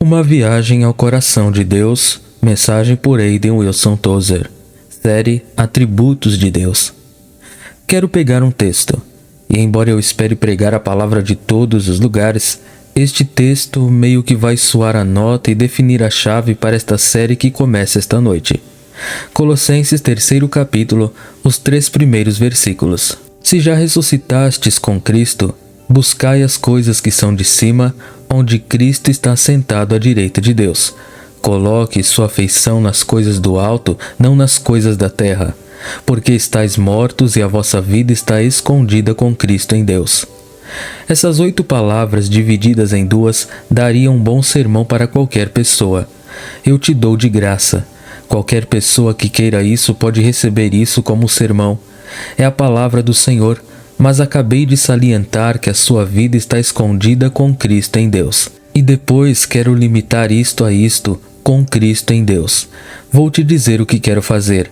Uma viagem ao coração de Deus, mensagem por Aidan Wilson Tozer, série Atributos de Deus. Quero pegar um texto, e embora eu espere pregar a palavra de todos os lugares, este texto meio que vai soar a nota e definir a chave para esta série que começa esta noite. Colossenses 3º capítulo, os 3 primeiros versículos. Se já ressuscitastes com Cristo, buscai as coisas que são de cima, onde Cristo está sentado à direita de Deus. Coloque sua afeição nas coisas do alto, não nas coisas da terra, porque estáis mortos e a vossa vida está escondida com Cristo em Deus. Essas 8 palavras divididas em 2 dariam um bom sermão para qualquer pessoa. Eu te dou de graça. Qualquer pessoa que queira isso pode receber isso como sermão. É a palavra do Senhor, mas acabei de salientar que a sua vida está escondida com Cristo em Deus. E depois quero limitar isto a isto, com Cristo em Deus. Vou te dizer o que quero fazer.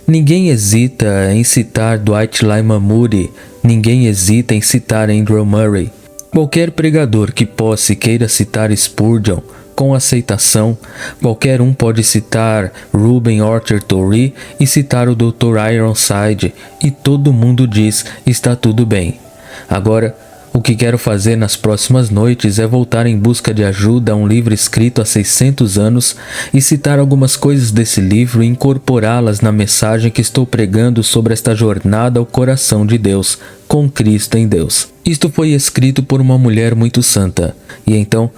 Ninguém hesita em citar Dwight Lyman Moody, ninguém hesita em citar Andrew Murray. Qualquer pregador que possa e queira citar Spurgeon, com aceitação, qualquer um pode citar Ruben Orchard Torrey e citar o Dr. Ironside, e todo mundo diz, está tudo bem. Agora, o que quero fazer nas próximas noites é voltar em busca de ajuda a um livro escrito há 600 anos e citar algumas coisas desse livro e incorporá-las na mensagem que estou pregando sobre esta jornada ao coração de Deus, com Cristo em Deus. Isto foi escrito por uma mulher muito santa, e então,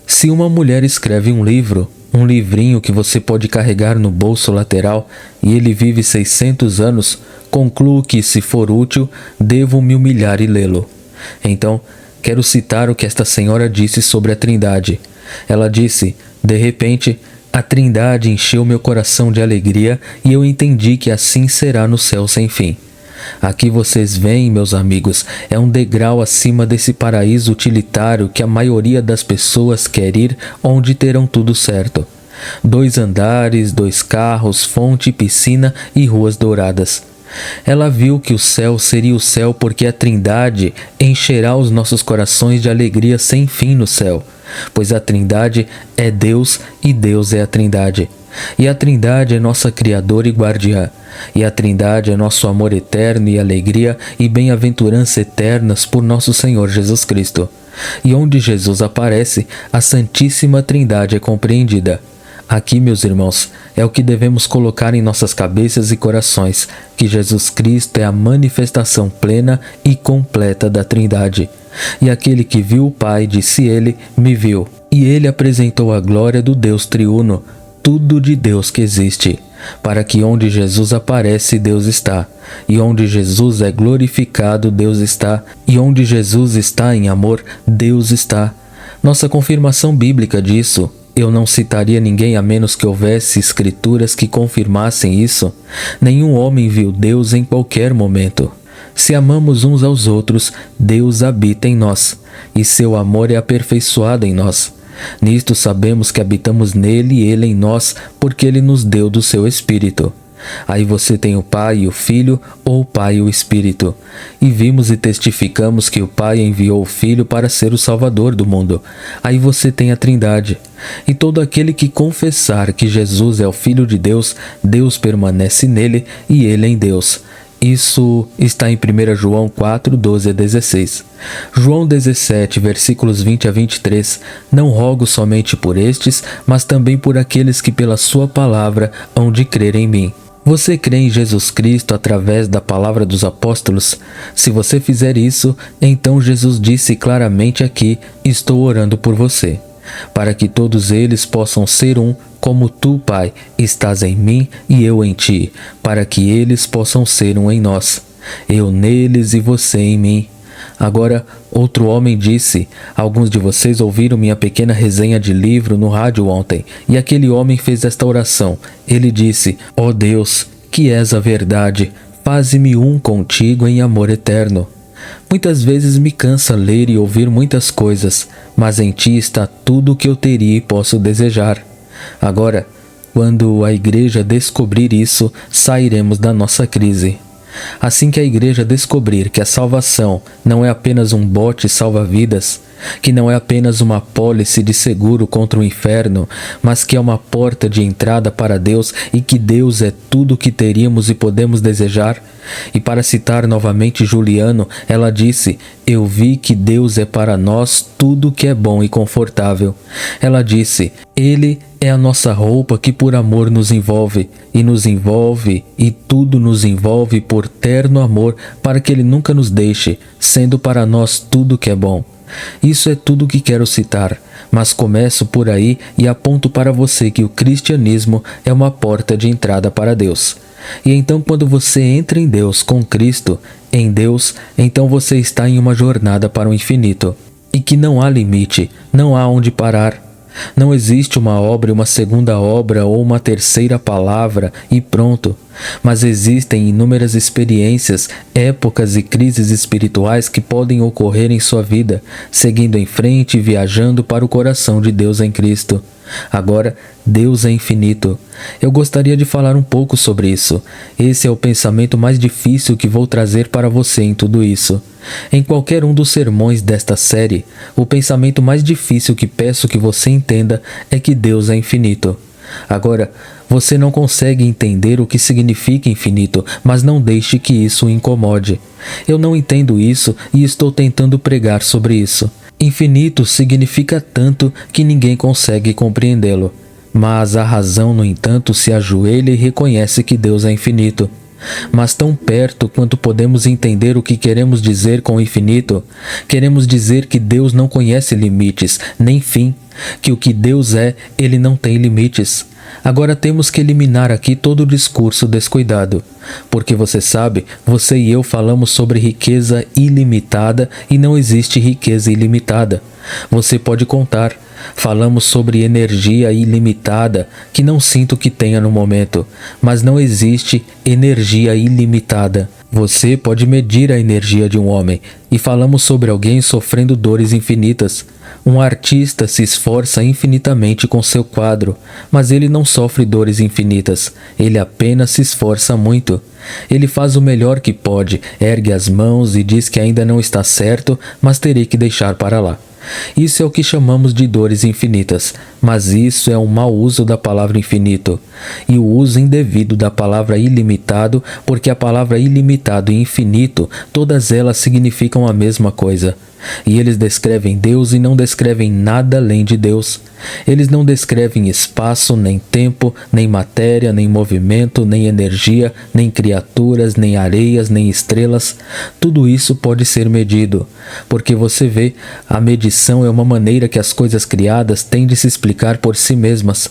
se uma mulher escreve um livro, um livrinho que você pode carregar no bolso lateral, e ele vive 600 anos, concluo que, se for útil, devo me humilhar e lê-lo. Então, quero citar o que esta senhora disse sobre a Trindade. Ela disse, de repente, a Trindade encheu meu coração de alegria e eu entendi que assim será no céu sem fim. Aqui vocês veem, meus amigos, é um degrau acima desse paraíso utilitário que a maioria das pessoas quer ir, onde terão tudo certo. 2 andares, 2 carros, fonte, piscina e ruas douradas. Ela viu que o céu seria o céu porque a Trindade encherá os nossos corações de alegria sem fim no céu, pois a Trindade é Deus e Deus é a Trindade. E a Trindade é nossa Criadora e Guardiã. E a Trindade é nosso amor eterno e alegria e bem-aventurança eternas por nosso Senhor Jesus Cristo. E onde Jesus aparece, a Santíssima Trindade é compreendida. Aqui, meus irmãos, é o que devemos colocar em nossas cabeças e corações, que Jesus Cristo é a manifestação plena e completa da Trindade. E aquele que viu o Pai, disse ele, me viu. E ele apresentou a glória do Deus triuno, tudo de Deus que existe, para que onde Jesus aparece, Deus está, e onde Jesus é glorificado, Deus está, e onde Jesus está em amor, Deus está. Nossa confirmação bíblica disso, eu não citaria ninguém a menos que houvesse escrituras que confirmassem isso. Nenhum homem viu Deus em qualquer momento. Se amamos uns aos outros, Deus habita em nós, e seu amor é aperfeiçoado em nós. Nisto sabemos que habitamos nele e ele em nós, porque ele nos deu do seu Espírito. Aí você tem o Pai e o Filho, ou o Pai e o Espírito. E vimos e testificamos que o Pai enviou o Filho para ser o Salvador do mundo. Aí você tem a Trindade. E todo aquele que confessar que Jesus é o Filho de Deus, Deus permanece nele e ele em Deus. Isso está em 1 João 4, 12 a 16. João 17, versículos 20 a 23. Não rogo somente por estes, mas também por aqueles que pela sua palavra hão de crer em mim. Você crê em Jesus Cristo através da palavra dos apóstolos? Se você fizer isso, então Jesus disse claramente aqui, estou orando por você, para que todos eles possam ser um, como tu, Pai, estás em mim e eu em ti, para que eles possam ser um em nós, eu neles e você em mim. Agora, outro homem disse, alguns de vocês ouviram minha pequena resenha de livro no rádio ontem, e aquele homem fez esta oração. Ele disse, ó Deus, que és a verdade, faze-me um contigo em amor eterno. Muitas vezes me cansa ler e ouvir muitas coisas, mas em ti está tudo o que eu teria e posso desejar. Agora, quando a igreja descobrir isso, sairemos da nossa crise. Assim que a igreja descobrir que a salvação não é apenas um bote salva-vidas, que não é apenas uma apólice de seguro contra o inferno, mas que é uma porta de entrada para Deus e que Deus é tudo o que teríamos e podemos desejar? E para citar novamente Juliano, ela disse: eu vi que Deus é para nós tudo o que é bom e confortável. Ela disse: Ele é a nossa roupa que por amor nos envolve, e tudo nos envolve por terno amor, para que Ele nunca nos deixe, sendo para nós tudo o que é bom. Isso é tudo que quero citar, mas começo por aí e aponto para você que o cristianismo é uma porta de entrada para Deus. E então, quando você entra em Deus com Cristo, em Deus, então você está em uma jornada para o infinito. E que não há limite, não há onde parar. Não existe uma obra, uma segunda obra ou uma terceira palavra e pronto. Mas existem inúmeras experiências, épocas e crises espirituais que podem ocorrer em sua vida, seguindo em frente e viajando para o coração de Deus em Cristo. Agora, Deus é infinito. Eu gostaria de falar um pouco sobre isso. Esse é o pensamento mais difícil que vou trazer para você em tudo isso. Em qualquer um dos sermões desta série, o pensamento mais difícil que peço que você entenda é que Deus é infinito. Agora, você não consegue entender o que significa infinito, mas não deixe que isso o incomode. Eu não entendo isso e estou tentando pregar sobre isso. Infinito significa tanto que ninguém consegue compreendê-lo. Mas a razão, no entanto, se ajoelha e reconhece que Deus é infinito. Mas tão perto quanto podemos entender o que queremos dizer com infinito, queremos dizer que Deus não conhece limites, nem fim, que o que Deus é, Ele não tem limites. Agora temos que eliminar aqui todo o discurso descuidado, porque você sabe, você e eu falamos sobre riqueza ilimitada e não existe riqueza ilimitada. Você pode contar. Falamos sobre energia ilimitada, que não sinto que tenha no momento, mas não existe energia ilimitada. Você pode medir a energia de um homem, e falamos sobre alguém sofrendo dores infinitas. Um artista se esforça infinitamente com seu quadro, mas ele não sofre dores infinitas, ele apenas se esforça muito. Ele faz o melhor que pode, ergue as mãos e diz que ainda não está certo, mas terei que deixar para lá. Isso é o que chamamos de dores infinitas, mas isso é um mau uso da palavra infinito, e o uso indevido da palavra ilimitado, porque a palavra ilimitado e infinito, todas elas significam a mesma coisa. E eles descrevem Deus e não descrevem nada além de Deus. Eles não descrevem espaço, nem tempo, nem matéria, nem movimento, nem energia, nem criaturas, nem areias, nem estrelas. Tudo isso pode ser medido, porque você vê, a medição é uma maneira que as coisas criadas têm de se explicar por si mesmas.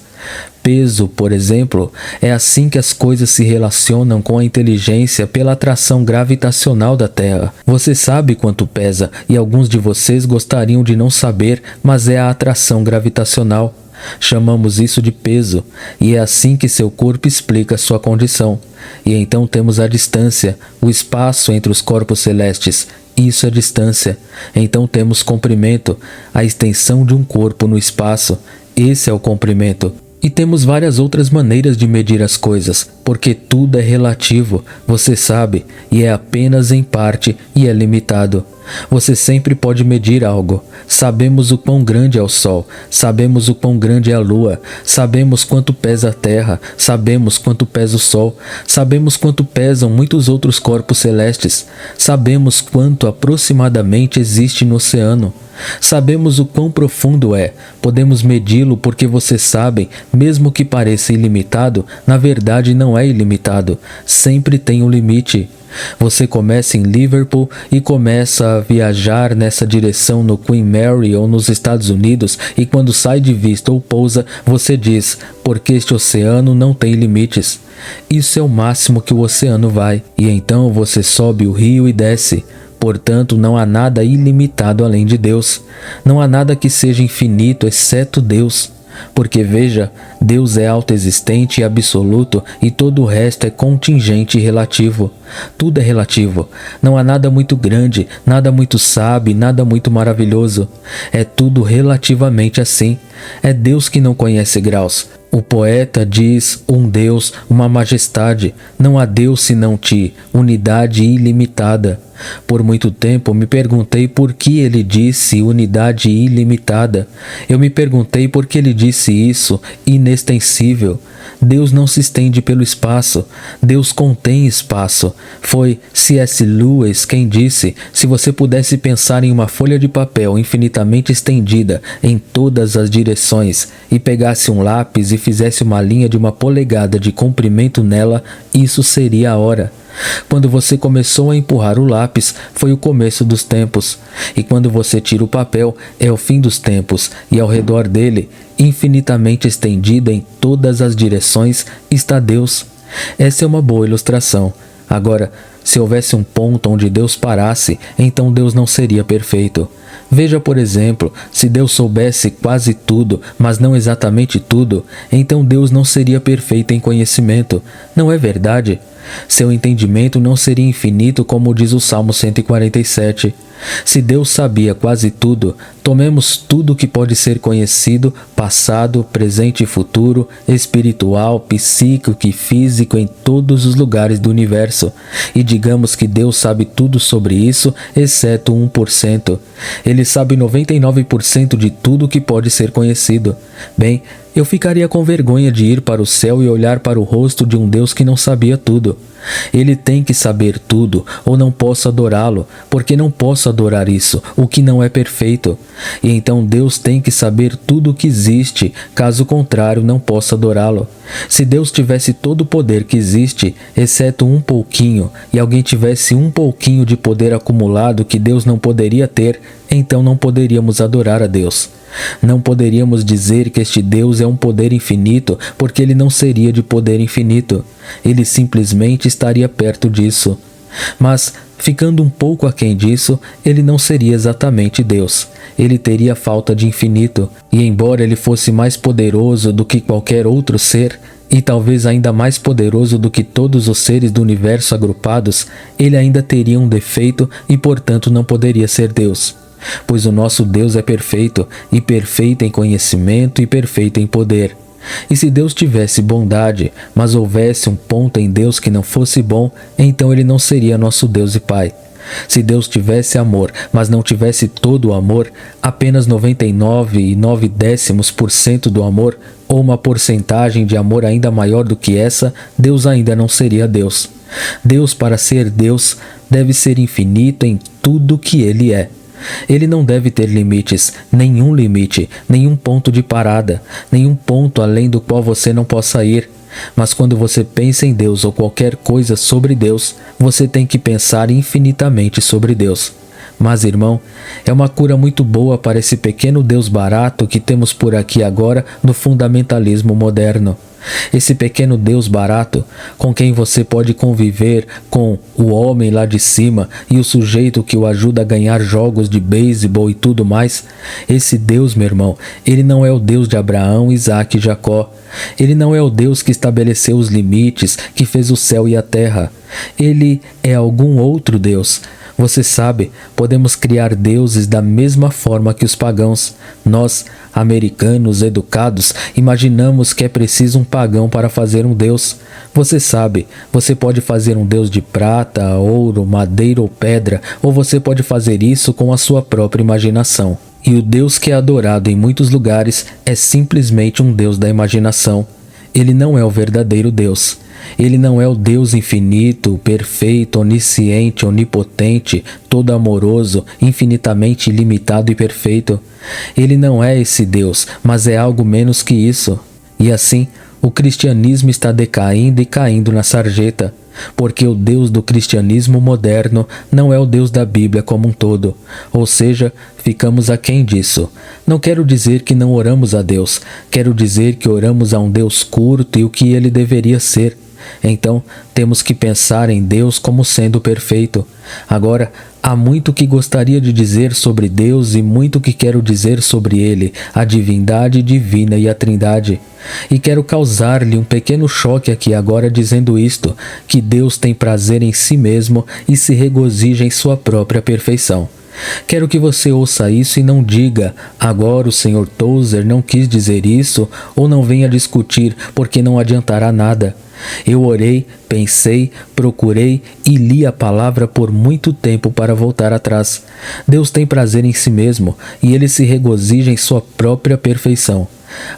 Peso, por exemplo, é assim que as coisas se relacionam com a inteligência pela atração gravitacional da Terra. Você sabe quanto pesa e alguns de vocês gostariam de não saber, mas é a atração gravitacional. Chamamos isso de peso, e é assim que seu corpo explica sua condição. E então temos a distância, o espaço entre os corpos celestes. Isso é distância. Então temos comprimento, a extensão de um corpo no espaço. Esse é o comprimento. E temos várias outras maneiras de medir as coisas, porque tudo é relativo, você sabe, e é apenas em parte e é limitado. Você sempre pode medir algo. Sabemos o quão grande é o Sol, sabemos o quão grande é a Lua, sabemos quanto pesa a Terra, sabemos quanto pesa o Sol, sabemos quanto pesam muitos outros corpos celestes, sabemos quanto aproximadamente existe no oceano. Sabemos o quão profundo é, podemos medi-lo porque vocês sabem, mesmo que pareça ilimitado, na verdade não é ilimitado, sempre tem um limite. Você começa em Liverpool e começa a viajar nessa direção no Queen Mary ou nos Estados Unidos, e quando sai de vista ou pousa, você diz, porque este oceano não tem limites. Isso é o máximo que o oceano vai, e então você sobe o rio e desce. Portanto, não há nada ilimitado além de Deus. Não há nada que seja infinito exceto Deus. Porque veja, Deus é autoexistente e absoluto e todo o resto é contingente e relativo. Tudo é relativo. Não há nada muito grande, nada muito sábio, nada muito maravilhoso. É tudo relativamente assim. É Deus que não conhece graus. O poeta diz um Deus, uma majestade. Não há Deus senão ti, unidade ilimitada. ilimitada. Por muito tempo me perguntei por que ele disse unidade ilimitada. Eu me perguntei por que ele disse isso, inextensível. Deus não se estende pelo espaço. Deus contém espaço. Foi C.S. Lewis quem disse: se você pudesse pensar em uma folha de papel infinitamente estendida em todas as direções e pegasse um lápis e fizesse uma linha de 1 polegada de comprimento nela, isso seria a hora. Quando você começou a empurrar o lápis, foi o começo dos tempos. E quando você tira o papel, é o fim dos tempos. E ao redor dele, infinitamente estendido em todas as direções, está Deus. Essa é uma boa ilustração. Agora, se houvesse um ponto onde Deus parasse, então Deus não seria perfeito. Veja, por exemplo, se Deus soubesse quase tudo, mas não exatamente tudo, então Deus não seria perfeito em conhecimento. Não é verdade? Seu entendimento não seria infinito, como diz o Salmo 147. Se Deus sabia quase tudo, tomemos tudo que pode ser conhecido, passado, presente e futuro, espiritual, psíquico e físico em todos os lugares do universo, e digamos que Deus sabe tudo sobre isso, exceto 1%. Ele sabe 99% de tudo que pode ser conhecido. Bem, eu ficaria com vergonha de ir para o céu e olhar para o rosto de um Deus que não sabia tudo. Ele tem que saber tudo, ou não posso adorá-lo, porque não posso adorar isso, o que não é perfeito. E então Deus tem que saber tudo o que existe, caso contrário não posso adorá-lo. Se Deus tivesse todo o poder que existe, exceto um pouquinho, e alguém tivesse um pouquinho de poder acumulado que Deus não poderia ter, então não poderíamos adorar a Deus. Não poderíamos dizer que este Deus é um poder infinito, porque ele não seria de poder infinito. Ele simplesmente estaria perto disso. Mas, ficando um pouco aquém disso, ele não seria exatamente Deus. Ele teria falta de infinito, e embora ele fosse mais poderoso do que qualquer outro ser, e talvez ainda mais poderoso do que todos os seres do universo agrupados, ele ainda teria um defeito e, portanto, não poderia ser Deus. Pois o nosso Deus é perfeito, e perfeito em conhecimento e perfeito em poder. E se Deus tivesse bondade, mas houvesse um ponto em Deus que não fosse bom, então ele não seria nosso Deus e Pai. Se Deus tivesse amor, mas não tivesse todo o amor, apenas 99,9% do amor, ou uma porcentagem de amor ainda maior do que essa, Deus ainda não seria Deus. Deus, para ser Deus, deve ser infinito em tudo que ele é. Ele não deve ter limites, nenhum ponto de parada, nenhum ponto além do qual você não possa ir. Mas quando você pensa em Deus ou qualquer coisa sobre Deus, você tem que pensar infinitamente sobre Deus. Mas, irmão, é uma cura muito boa para esse pequeno Deus barato que temos por aqui agora no fundamentalismo moderno. Esse pequeno Deus barato, com quem você pode conviver com o homem lá de cima e o sujeito que o ajuda a ganhar jogos de beisebol e tudo mais, esse Deus, meu irmão, ele não é o Deus de Abraão, Isaque e Jacó. Ele não é o Deus que estabeleceu os limites, que fez o céu e a terra. Ele é algum outro Deus. Você sabe, podemos criar deuses da mesma forma que os pagãos. Nós, americanos educados, imaginamos que é preciso um pagão para fazer um deus. Você sabe, você pode fazer um deus de prata, ouro, madeira ou pedra, ou você pode fazer isso com a sua própria imaginação. E o Deus que é adorado em muitos lugares é simplesmente um Deus da imaginação. Ele não é o verdadeiro Deus. Ele não é o Deus infinito, perfeito, onisciente, onipotente, todo amoroso, infinitamente ilimitado e perfeito. Ele não é esse Deus, mas é algo menos que isso. E assim, o cristianismo está decaindo e caindo na sarjeta, porque o Deus do cristianismo moderno não é o Deus da Bíblia como um todo. Ou seja, ficamos aquém disso. Não quero dizer que não oramos a Deus, quero dizer que oramos a um Deus curto e o que ele deveria ser. Então, temos que pensar em Deus como sendo perfeito. Agora, há muito que gostaria de dizer sobre Deus e muito que quero dizer sobre Ele, a divindade divina e a Trindade. E quero causar-lhe um pequeno choque aqui agora dizendo isto, que Deus tem prazer em si mesmo e se regozija em sua própria perfeição. Quero que você ouça isso e não diga, agora o Sr. Tozer não quis dizer isso, ou não venha discutir, porque não adiantará nada. Eu orei, pensei, procurei e li a palavra por muito tempo para voltar atrás. Deus tem prazer em si mesmo e ele se regozija em sua própria perfeição.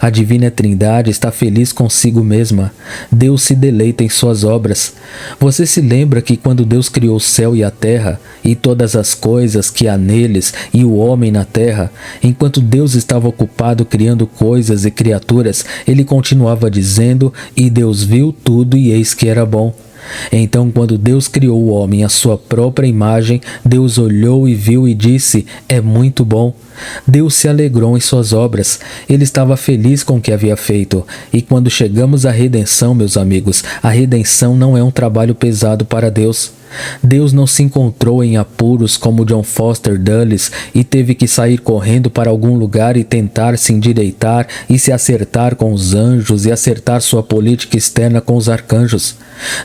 A Divina Trindade está feliz consigo mesma. Deus se deleita em suas obras. Você se lembra que quando Deus criou o céu e a terra, e todas as coisas que há neles, e o homem na terra, enquanto Deus estava ocupado criando coisas e criaturas, ele continuava dizendo, e Deus viu tudo e eis que era bom. Então, quando Deus criou o homem à sua própria imagem, Deus olhou e viu e disse, é muito bom. Deus se alegrou em suas obras, ele estava feliz com o que havia feito. E quando chegamos à redenção, meus amigos, a redenção não é um trabalho pesado para Deus. Deus não se encontrou em apuros como John Foster Dulles e teve que sair correndo para algum lugar e tentar se endireitar e se acertar com os anjos e acertar sua política externa com os arcanjos.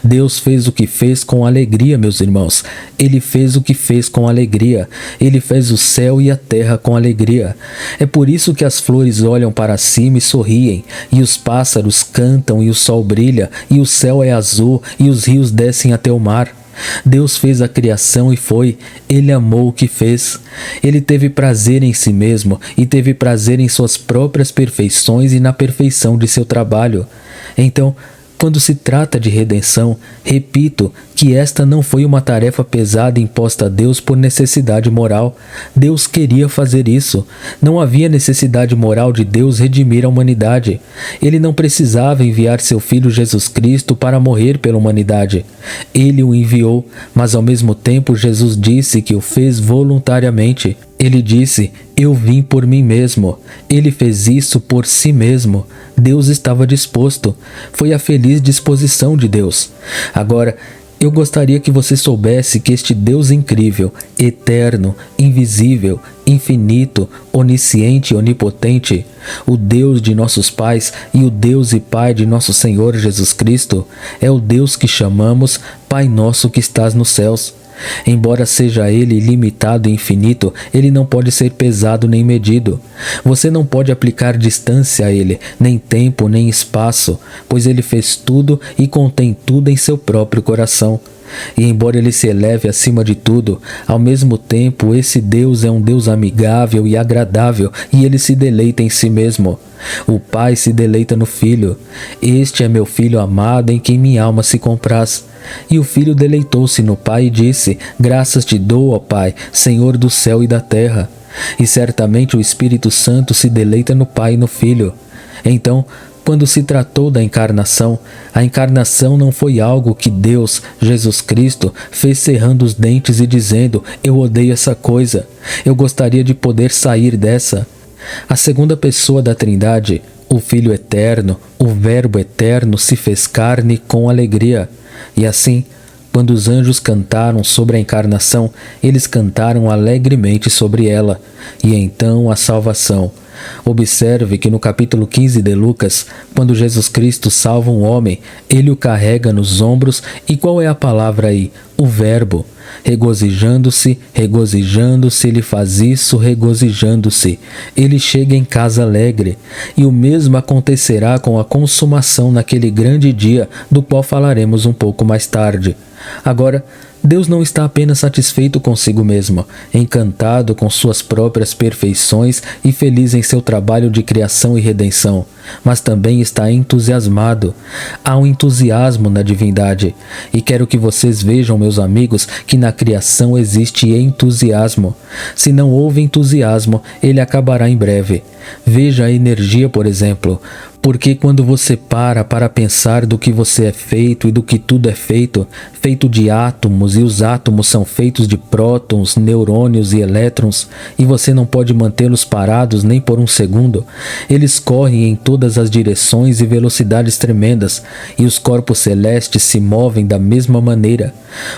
Deus fez o que fez com alegria, meus irmãos. Ele fez o que fez com alegria. Ele fez o céu e a terra com alegria. É por isso que as flores olham para cima e sorriem, e os pássaros cantam e o sol brilha, e o céu é azul e os rios descem até o mar. Deus fez a criação e foi. Ele amou o que fez. Ele teve prazer em si mesmo e teve prazer em suas próprias perfeições e na perfeição de seu trabalho. Então, quando se trata de redenção, repito que esta não foi uma tarefa pesada imposta a Deus por necessidade moral. Deus queria fazer isso. Não havia necessidade moral de Deus redimir a humanidade. Ele não precisava enviar seu Filho Jesus Cristo para morrer pela humanidade. Ele o enviou, mas ao mesmo tempo Jesus disse que o fez voluntariamente. Ele disse, eu vim por mim mesmo. Ele fez isso por si mesmo. Deus estava disposto. Foi a feliz disposição de Deus. Agora, eu gostaria que você soubesse que este Deus incrível, eterno, invisível, infinito, onisciente e onipotente, o Deus de nossos pais e o Deus e Pai de nosso Senhor Jesus Cristo, é o Deus que chamamos Pai Nosso que estás nos céus. Embora seja ele ilimitado e infinito, ele não pode ser pesado nem medido. Você não pode aplicar distância a ele, nem tempo, nem espaço, pois ele fez tudo e contém tudo em seu próprio coração. E embora ele se eleve acima de tudo, ao mesmo tempo esse Deus é um Deus amigável e agradável, e ele se deleita em si mesmo. O Pai se deleita no Filho. Este é meu Filho amado em quem minha alma se compraz. E o Filho deleitou-se no Pai e disse, graças te dou, ó Pai, Senhor do céu e da terra. E certamente o Espírito Santo se deleita no Pai e no Filho. Então, quando se tratou da encarnação, a encarnação não foi algo que Deus, Jesus Cristo, fez cerrando os dentes e dizendo, eu odeio essa coisa, eu gostaria de poder sair dessa. A segunda pessoa da Trindade, o Filho eterno, o Verbo eterno, se fez carne com alegria. E assim, quando os anjos cantaram sobre a encarnação, eles cantaram alegremente sobre ela, e então a salvação. Observe que no capítulo 15 de Lucas, quando Jesus Cristo salva um homem, ele o carrega nos ombros, e qual é a palavra aí? O Verbo. Regozijando-se, regozijando-se, ele faz isso, regozijando-se. Ele chega em casa alegre. E o mesmo acontecerá com a consumação naquele grande dia, do qual falaremos um pouco mais tarde. Agora, Deus não está apenas satisfeito consigo mesmo, encantado com suas próprias perfeições e feliz em seu trabalho de criação e redenção, mas também está entusiasmado. Há um entusiasmo na divindade, e quero que vocês vejam, meus amigos, que na criação existe entusiasmo. Se não houve entusiasmo, ele acabará em breve. Veja a energia, por exemplo. Porque quando você para pensar do que você é feito e do que tudo é feito de átomos, e os átomos são feitos de prótons, neurônios e elétrons, e você não pode mantê-los parados nem por um segundo, eles correm em todas as direções e velocidades tremendas, e os corpos celestes se movem da mesma maneira.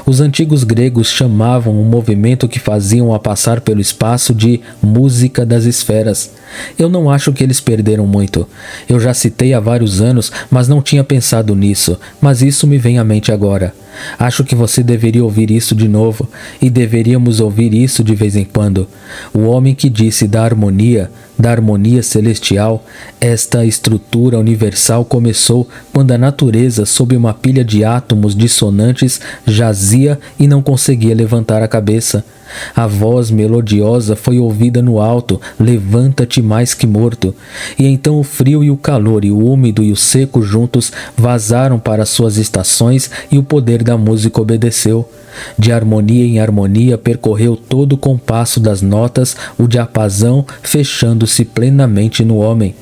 Os antigos gregos chamavam o movimento que faziam a passar pelo espaço de música das esferas. Eu não acho que eles perderam muito. Eu já citei há vários anos, mas não tinha pensado nisso, mas isso me vem à mente agora. Acho que você deveria ouvir isso de novo, e deveríamos ouvir isso de vez em quando. O homem que disse da harmonia celestial, esta estrutura universal começou quando a natureza, sob uma pilha de átomos dissonantes, jazia e não conseguia levantar a cabeça. A voz melodiosa foi ouvida no alto: levanta-te mais que morto. E então o frio e o calor, e o úmido e o seco juntos vazaram para suas estações, e o poder da música obedeceu. De harmonia em harmonia percorreu todo o compasso das notas o diapasão, fechando-se plenamente no homem.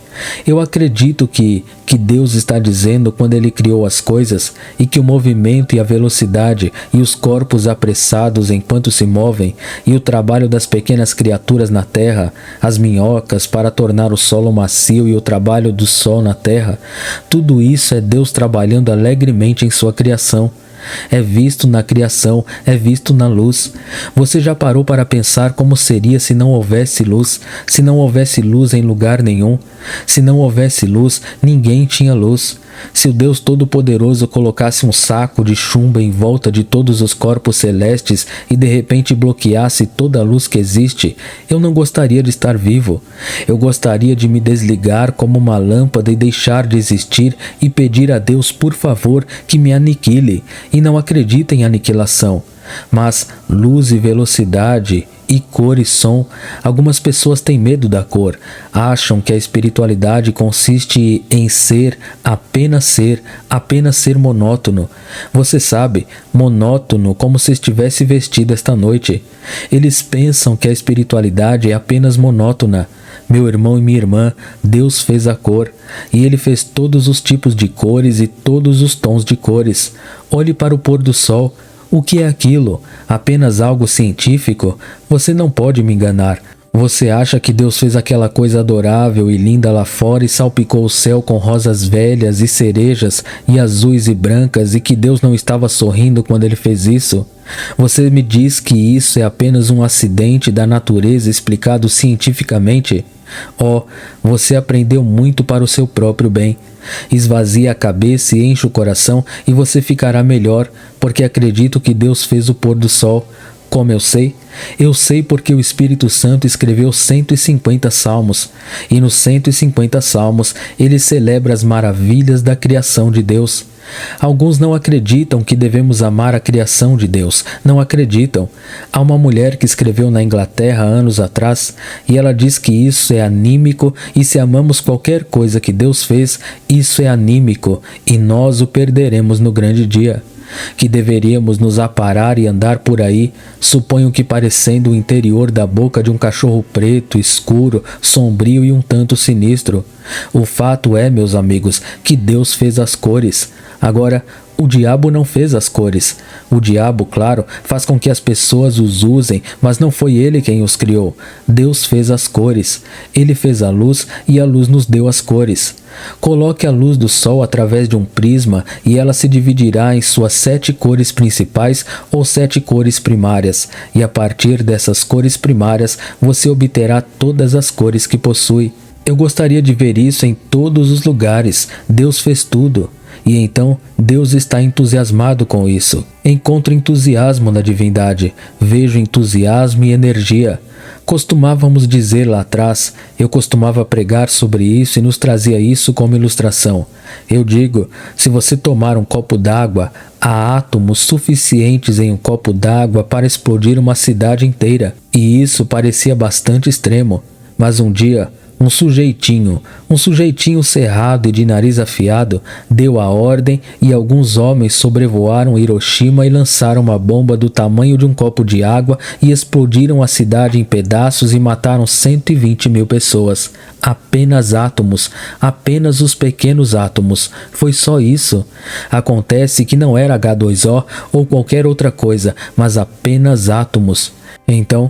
Eu acredito que Deus está dizendo quando Ele criou as coisas, e que o movimento e a velocidade, e os corpos apressados enquanto se movem, e o trabalho das pequenas criaturas na terra, as minhocas para tornar o solo macio e o trabalho do sol na terra, tudo isso é Deus trabalhando alegremente em sua criação. É visto na criação, é visto na luz. Você já parou para pensar como seria se não houvesse luz? Se não houvesse luz em lugar nenhum? Se não houvesse luz, ninguém tinha luz. Se o Deus Todo-Poderoso colocasse um saco de chumbo em volta de todos os corpos celestes e de repente bloqueasse toda a luz que existe, eu não gostaria de estar vivo. Eu gostaria de me desligar como uma lâmpada e deixar de existir e pedir a Deus, por favor, que me aniquile. E não acredito em aniquilação. Mas luz e velocidade, e cor e som, algumas pessoas têm medo da cor. Acham que a espiritualidade consiste em apenas ser monótono. Você sabe, monótono, como se estivesse vestido esta noite. Eles pensam que a espiritualidade é apenas monótona. Meu irmão e minha irmã, Deus fez a cor, e Ele fez todos os tipos de cores e todos os tons de cores. Olhe para o pôr do sol. O que é aquilo? Apenas algo científico? Você não pode me enganar. Você acha que Deus fez aquela coisa adorável e linda lá fora e salpicou o céu com rosas velhas e cerejas e azuis e brancas, e que Deus não estava sorrindo quando Ele fez isso? Você me diz que isso é apenas um acidente da natureza explicado cientificamente? Oh, você aprendeu muito para o seu próprio bem. Esvazie a cabeça e enche o coração, e você ficará melhor, porque acredito que Deus fez o pôr do sol. Como eu sei? Eu sei porque o Espírito Santo escreveu 150 salmos, e nos 150 salmos ele celebra as maravilhas da criação de Deus. Alguns não acreditam que devemos amar a criação de Deus. Não acreditam. Há uma mulher que escreveu na Inglaterra anos atrás, e ela diz que isso é anímico, e se amamos qualquer coisa que Deus fez, isso é anímico, e nós o perderemos no grande dia. Que deveríamos nos aparar e andar por aí, suponho que parecendo o interior da boca de um cachorro preto, escuro, sombrio e um tanto sinistro. O fato é, meus amigos, que Deus fez as cores. Agora, o diabo não fez as cores. O diabo, claro, faz com que as pessoas os usem, mas não foi ele quem os criou. Deus fez as cores. Ele fez a luz, e a luz nos deu as cores. Coloque a luz do sol através de um prisma, e ela se dividirá em suas 7 cores principais ou 7 cores primárias, e a partir dessas cores primárias você obterá todas as cores que possui. Eu gostaria de ver isso em todos os lugares. Deus fez tudo. E então, Deus está entusiasmado com isso. Encontro entusiasmo na divindade. Vejo entusiasmo e energia. Costumávamos dizer lá atrás, eu costumava pregar sobre isso e nos trazia isso como ilustração. Eu digo, se você tomar um copo d'água, há átomos suficientes em um copo d'água para explodir uma cidade inteira. E isso parecia bastante extremo. Mas um dia, um sujeitinho cerrado e de nariz afiado, deu a ordem, e alguns homens sobrevoaram Hiroshima e lançaram uma bomba do tamanho de um copo de água e explodiram a cidade em pedaços e mataram 120 mil pessoas. Apenas átomos, apenas os pequenos átomos. Foi só isso. Acontece que não era H2O ou qualquer outra coisa, mas apenas átomos. Então,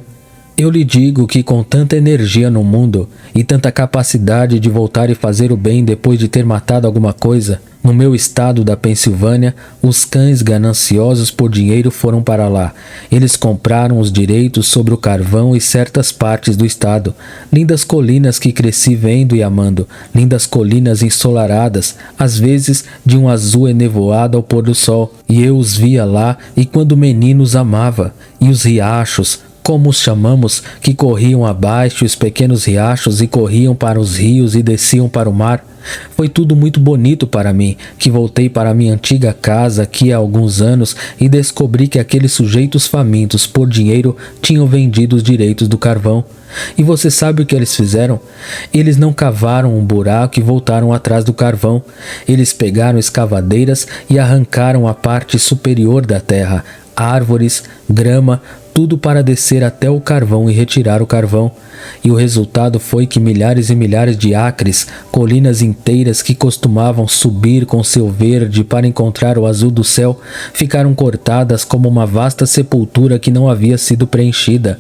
eu lhe digo que com tanta energia no mundo e tanta capacidade de voltar e fazer o bem depois de ter matado alguma coisa, No meu estado da Pensilvânia, os cães gananciosos por dinheiro foram para lá. Eles compraram os direitos sobre o carvão e certas partes do estado. Lindas colinas que cresci vendo e amando. Lindas colinas ensolaradas, às vezes de um azul enevoado ao pôr do sol. E eu os via lá e quando menino os amava. E os riachos, como os chamamos, que corriam abaixo, os pequenos riachos e corriam para os rios e desciam para o mar. Foi tudo muito bonito para mim, que voltei para minha antiga casa aqui há alguns anos e descobri que aqueles sujeitos famintos por dinheiro tinham vendido os direitos do carvão. E você sabe o que eles fizeram? Eles não cavaram um buraco e voltaram atrás do carvão. Eles pegaram escavadeiras e arrancaram a parte superior da terra, árvores, grama, tudo para descer até o carvão e retirar o carvão. E o resultado foi que milhares e milhares de acres, colinas inteiras que costumavam subir com seu verde para encontrar o azul do céu, ficaram cortadas como uma vasta sepultura que não havia sido preenchida.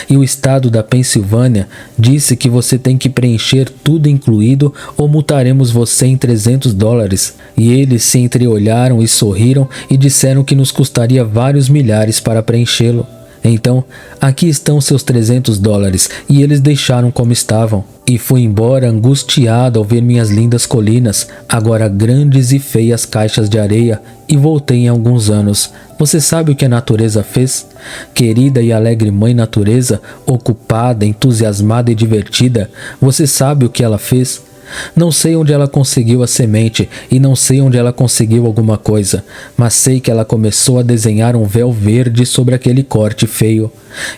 E o estado da Pensilvânia disse que você tem que preencher tudo incluído ou multaremos você em $300. E eles se entreolharam e sorriram e disseram que nos custaria vários milhares para preenchê-lo. Então, aqui estão seus $300 e eles deixaram como estavam. E fui embora angustiado ao ver minhas lindas colinas, agora grandes e feias caixas de areia, e voltei em alguns anos. Você sabe o que a natureza fez? Querida e alegre mãe natureza, ocupada, entusiasmada e divertida, você sabe o que ela fez? Não sei onde ela conseguiu a semente e não sei onde ela conseguiu alguma coisa, mas sei que ela começou a desenhar um véu verde sobre aquele corte feio.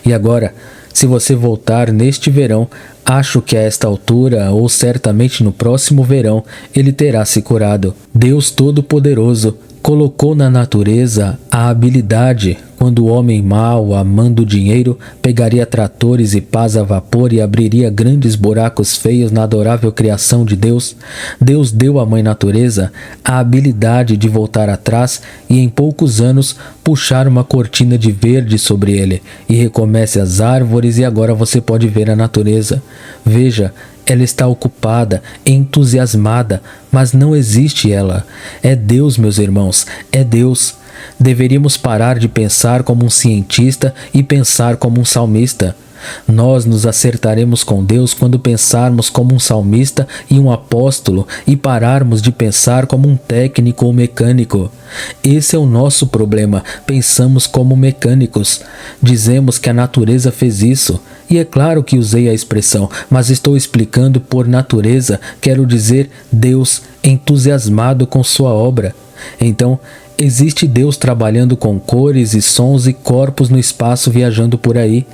E agora, se você voltar neste verão, acho que a esta altura, ou certamente no próximo verão, ele terá se curado. Deus Todo-Poderoso colocou na natureza a habilidade, quando o homem mau, amando o dinheiro, pegaria tratores e pás a vapor e abriria grandes buracos feios na adorável criação de Deus. Deus deu à mãe natureza a habilidade de voltar atrás e em poucos anos puxar uma cortina de verde sobre ele e recomece as árvores e agora você pode ver a natureza. Veja, ela está ocupada, entusiasmada, mas não existe ela. É Deus, meus irmãos, é Deus. Deveríamos parar de pensar como um cientista e pensar como um salmista. Nós nos acertaremos com Deus quando pensarmos como um salmista e um apóstolo e pararmos de pensar como um técnico ou mecânico. Esse é o nosso problema, pensamos como mecânicos. Dizemos que a natureza fez isso. E é claro que usei a expressão, mas estou explicando por natureza, quero dizer Deus entusiasmado com sua obra. Então, existe Deus trabalhando com cores e sons e corpos no espaço viajando por aí.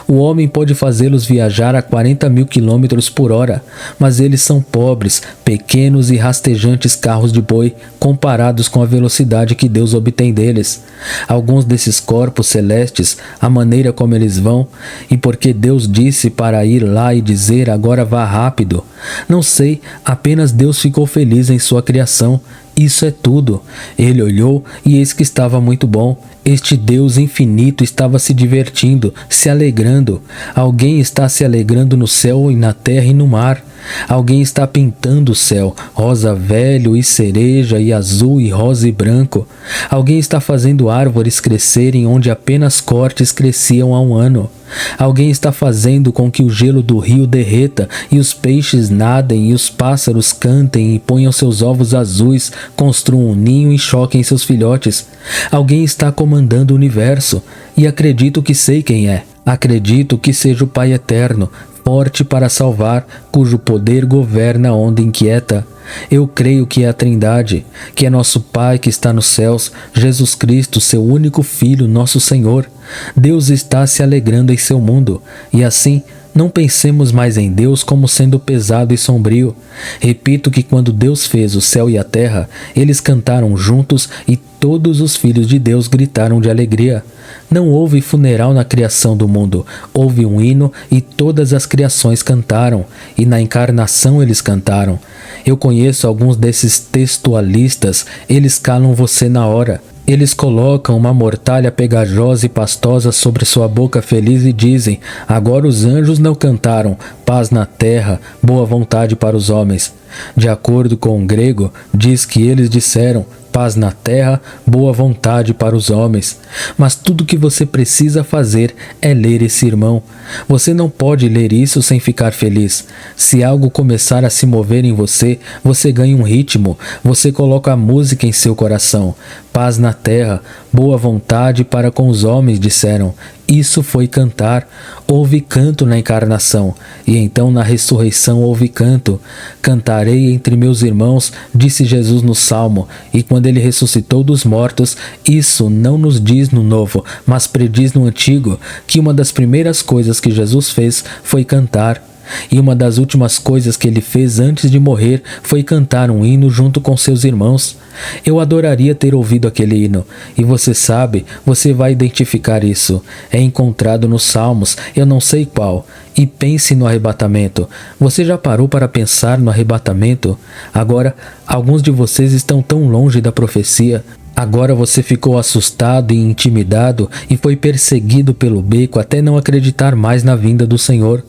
O homem pode fazê-los viajar a 40.000 km/h, mas eles são pobres, pequenos e rastejantes carros de boi comparados com a velocidade que Deus obtém deles. Alguns desses corpos celestes, a maneira como eles vão, e porque Deus disse para ir lá e dizer agora vá rápido. Não sei, apenas Deus ficou feliz em sua criação. Isso é tudo. Ele olhou e eis que estava muito bom. Este Deus infinito estava se divertindo, se alegrando. Alguém está se alegrando no céu e na terra e no mar. Alguém está pintando o céu, rosa velho e cereja e azul e rosa e branco. Alguém está fazendo árvores crescerem onde apenas cortes cresciam há um ano. Alguém está fazendo com que o gelo do rio derreta e os peixes nadem e os pássaros cantem e ponham seus ovos azuis, construam um ninho e choquem seus filhotes. Alguém está comandando o universo e acredito que sei quem é. Acredito que seja o Pai Eterno, forte para salvar, cujo poder governa a onda inquieta. Eu creio que é a Trindade, que é nosso Pai que está nos céus, Jesus Cristo, seu único Filho, nosso Senhor. Deus está se alegrando em seu mundo, e assim, não pensemos mais em Deus como sendo pesado e sombrio. Repito que quando Deus fez o céu e a terra, eles cantaram juntos e todos os filhos de Deus gritaram de alegria. Não houve funeral na criação do mundo, houve um hino e todas as criações cantaram, e na encarnação eles cantaram. Eu conheço alguns desses textualistas, eles calam você na hora. Eles colocam uma mortalha pegajosa e pastosa sobre sua boca feliz e dizem: agora os anjos não cantaram paz na terra, boa vontade para os homens. De acordo com o grego, diz que eles disseram paz na terra, boa vontade para os homens. Mas tudo que você precisa fazer é ler esse irmão. Você não pode ler isso sem ficar feliz. Se algo começar a se mover em você, você ganha um ritmo, você coloca a música em seu coração. Paz na terra, boa vontade para com os homens, disseram. Isso foi cantar. Houve canto na encarnação, e então na ressurreição houve canto. Cantarei entre meus irmãos, disse Jesus no Salmo, e quando ele ressuscitou dos mortos, isso não nos diz no Novo, mas prediz no Antigo, que uma das primeiras coisas que Jesus fez foi cantar. E uma das últimas coisas que ele fez antes de morrer foi cantar um hino junto com seus irmãos. Eu adoraria ter ouvido aquele hino, e você sabe, você vai identificar isso. É encontrado nos Salmos, eu não sei qual. E pense no arrebatamento. Você já parou para pensar no arrebatamento? Agora, alguns de vocês estão tão longe da profecia. Agora você ficou assustado e intimidado e foi perseguido pelo beco até não acreditar mais na vinda do Senhor.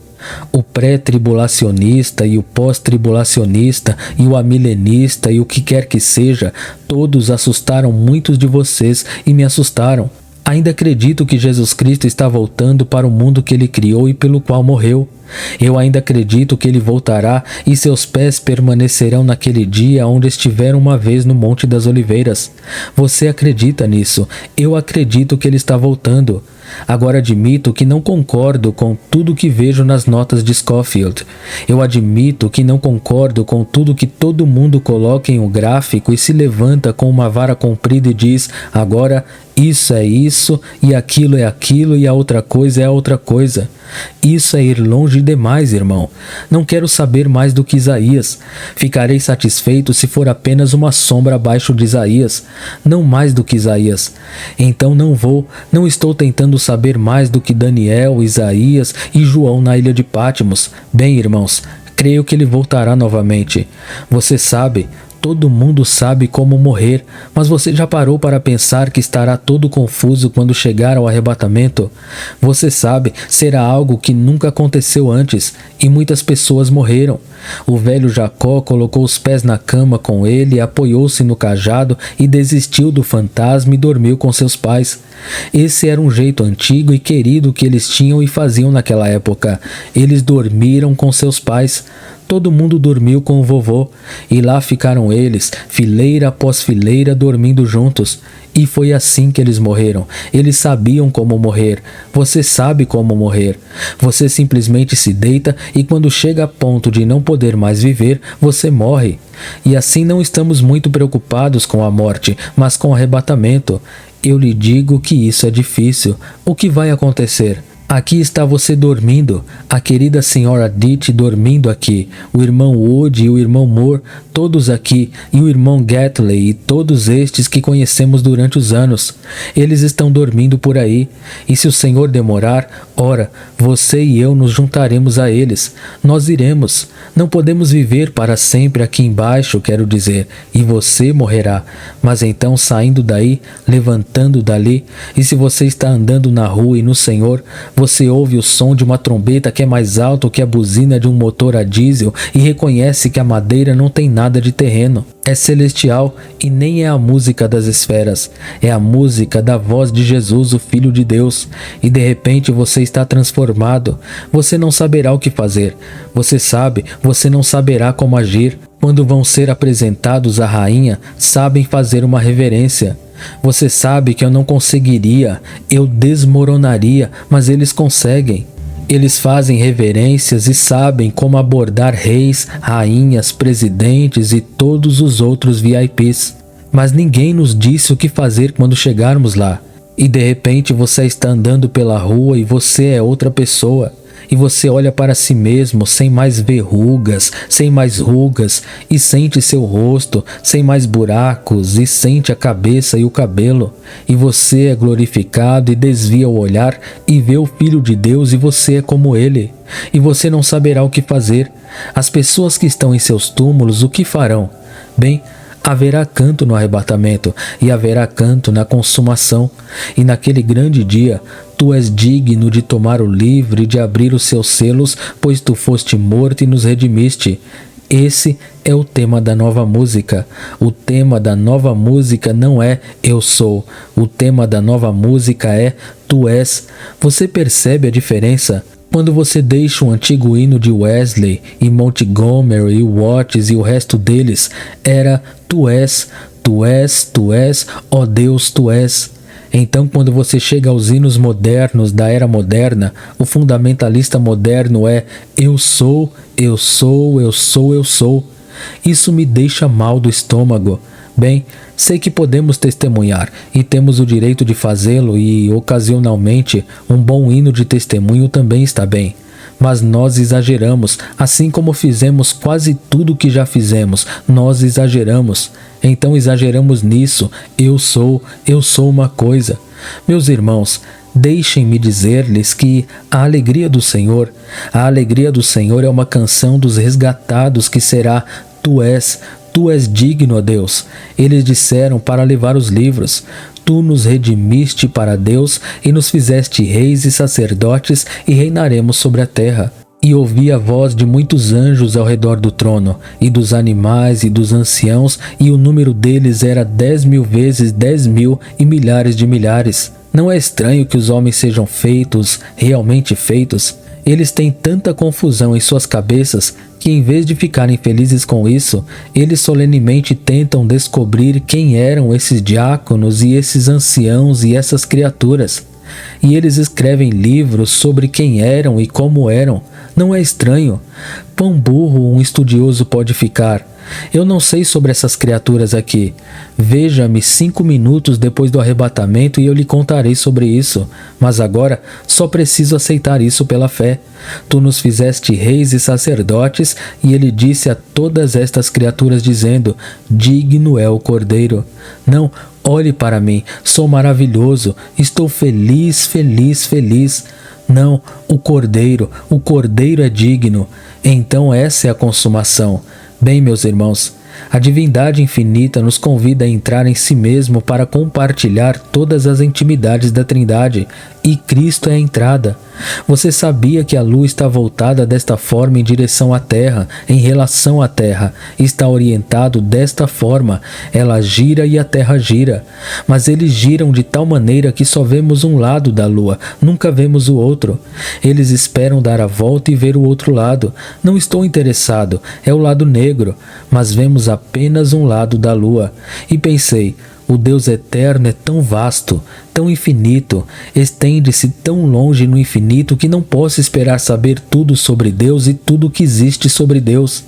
O pré-tribulacionista e o pós-tribulacionista e o amilenista e o que quer que seja, todos assustaram muitos de vocês e me assustaram. Ainda acredito que Jesus Cristo está voltando para o mundo que ele criou e pelo qual morreu. Eu ainda acredito que ele voltará e seus pés permanecerão naquele dia onde estiveram uma vez no Monte das Oliveiras. Você acredita nisso? Eu acredito que ele está voltando. Agora admito que não concordo com tudo que vejo nas notas de Scofield. Eu admito que não concordo com tudo que todo mundo coloca em um gráfico e se levanta com uma vara comprida e diz: agora isso é isso, e aquilo é aquilo, e a outra coisa é a outra coisa. Isso é ir longe demais, irmão. Não quero saber mais do que Isaías. Ficarei satisfeito se for apenas uma sombra abaixo de Isaías, não mais do que Isaías. Então não estou tentando saber mais do que Daniel, Isaías e João na ilha de Patmos. Bem, irmãos, creio que ele voltará novamente. Você sabe, todo mundo sabe como morrer, mas você já parou para pensar que estará todo confuso quando chegar ao arrebatamento? Você sabe, será algo que nunca aconteceu antes, e muitas pessoas morreram. O velho Jacó colocou os pés na cama com ele, apoiou-se no cajado e desistiu do fantasma e dormiu com seus pais. Esse era um jeito antigo e querido que eles tinham e faziam naquela época. Eles dormiram com seus pais. Todo mundo dormiu com o vovô, e lá ficaram eles, fileira após fileira, dormindo juntos. E foi assim que eles morreram. Eles sabiam como morrer. Você sabe como morrer. Você simplesmente se deita e quando chega a ponto de não poder mais viver, você morre. E assim não estamos muito preocupados com a morte, mas com o arrebatamento. Eu lhe digo que isso é difícil. O que vai acontecer? Aqui está você dormindo, a querida senhora Ditt dormindo aqui, o irmão Wood e o irmão Moore, todos aqui, e o irmão Gatley e todos estes que conhecemos durante os anos. Eles estão dormindo por aí, e se o Senhor demorar, ora, você e eu nos juntaremos a eles. Nós iremos. Não podemos viver para sempre aqui embaixo, quero dizer, e você morrerá. Mas então, saindo daí, levantando dali, e se você está andando na rua e no Senhor, você ouve o som de uma trombeta que é mais alto que a buzina de um motor a diesel e reconhece que a madeira não tem nada de terreno. É celestial e nem é a música das esferas. É a música da voz de Jesus, o Filho de Deus. E de repente você está transformado. Você não saberá o que fazer. Você sabe, você não saberá como agir. Quando vão ser apresentados à rainha, sabem fazer uma reverência. Você sabe que eu não conseguiria, eu desmoronaria, mas eles conseguem. Eles fazem reverências e sabem como abordar reis, rainhas, presidentes e todos os outros VIPs. Mas ninguém nos disse o que fazer quando chegarmos lá. E de repente você está andando pela rua e você é outra pessoa. E você olha para si mesmo sem mais verrugas, sem mais rugas, e sente seu rosto, sem mais buracos, e sente a cabeça e o cabelo. E você é glorificado e desvia o olhar e vê o Filho de Deus e você é como ele. E você não saberá o que fazer. As pessoas que estão em seus túmulos, o que farão? Bem, Haverá canto no arrebatamento, e haverá canto na consumação. E naquele grande dia, tu és digno de tomar o livro e de abrir os seus selos, pois tu foste morto e nos redimiste. Esse é o tema da nova música. O tema da nova música não é eu sou. O tema da nova música é tu és. Você percebe a diferença? Quando você deixa o antigo hino de Wesley e Montgomery e Watts e o resto deles, era tu és, tu és, tu és, ó Deus, tu és. Então, quando você chega aos hinos modernos da era moderna, o fundamentalista moderno é eu sou, eu sou, eu sou, eu sou. Isso me deixa mal do estômago. Bem, sei que podemos testemunhar e temos o direito de fazê-lo e, ocasionalmente, um bom hino de testemunho também está bem. Mas nós exageramos, assim como fizemos quase tudo que já fizemos, nós exageramos. Então exageramos nisso, eu sou uma coisa. Meus irmãos, deixem-me dizer-lhes que a alegria do Senhor é uma canção dos resgatados que será tu és digno, ó Deus. Eles disseram para levar os livros. Tu nos redimiste para Deus e nos fizeste reis e sacerdotes e reinaremos sobre a terra. E ouvi a voz de muitos anjos ao redor do trono, e dos animais e dos anciãos, e o número deles era 10.000 vezes 10.000 e milhares de milhares. Não é estranho que os homens sejam feitos, realmente feitos. Eles têm tanta confusão em suas cabeças que, em vez de ficarem felizes com isso, eles solenemente tentam descobrir quem eram esses diáconos e esses anciãos e essas criaturas. E eles escrevem livros sobre quem eram e como eram. Não é estranho? Quão burro um estudioso pode ficar? Eu não sei sobre essas criaturas aqui. Veja-me 5 minutos depois do arrebatamento e eu lhe contarei sobre isso. Mas agora só preciso aceitar isso pela fé. Tu nos fizeste reis e sacerdotes, e ele disse a todas estas criaturas dizendo: digno é o Cordeiro. Não, olhe para mim, sou maravilhoso, estou feliz, feliz, feliz. Não, o Cordeiro é digno. Então essa é a consumação. Bem, meus irmãos, a divindade infinita nos convida a entrar em si mesmo para compartilhar todas as intimidades da Trindade, e Cristo é a entrada. Você sabia que a Lua está voltada desta forma em direção à Terra, em relação à Terra, está orientado desta forma, ela gira e a Terra gira. Mas eles giram de tal maneira que só vemos um lado da Lua, nunca vemos o outro. Eles esperam dar a volta e ver o outro lado. Não estou interessado, é o lado negro, mas vemos apenas um lado da Lua. E pensei, o Deus eterno é tão vasto, tão infinito, estende-se tão longe no infinito que não posso esperar saber tudo sobre Deus e tudo que existe sobre Deus.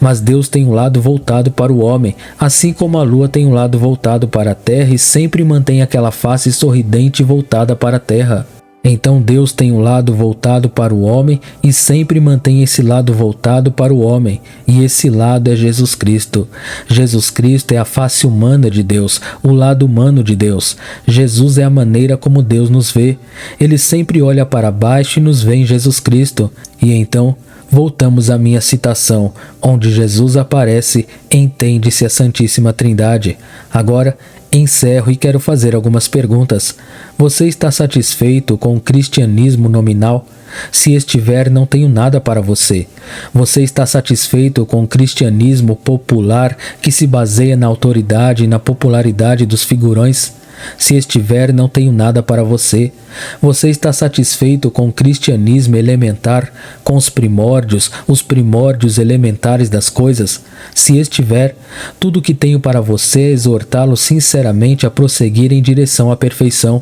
Mas Deus tem um lado voltado para o homem, assim como a lua tem um lado voltado para a terra e sempre mantém aquela face sorridente voltada para a terra. Então Deus tem um lado voltado para o homem e sempre mantém esse lado voltado para o homem, e esse lado é Jesus Cristo. Jesus Cristo é a face humana de Deus, o lado humano de Deus. Jesus é a maneira como Deus nos vê. Ele sempre olha para baixo e nos vê em Jesus Cristo. E então voltamos à minha citação, onde Jesus aparece, entende-se a Santíssima Trindade. Agora encerro e quero fazer algumas perguntas. Você está satisfeito com o cristianismo nominal? Se estiver, não tenho nada para você. Você está satisfeito com o cristianismo popular que se baseia na autoridade e na popularidade dos figurões? Se estiver, não tenho nada para você. Você está satisfeito com o cristianismo elementar, com os primórdios elementares das coisas? Se estiver, tudo o que tenho para você é exortá-lo sinceramente a prosseguir em direção à perfeição.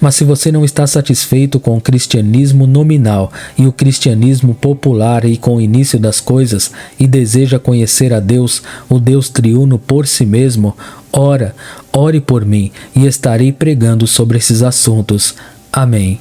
Mas se você não está satisfeito com o cristianismo nominal e o cristianismo popular e com o início das coisas, e deseja conhecer a Deus, o Deus triuno por si mesmo, ore por mim e estarei pregando sobre esses assuntos. Amém.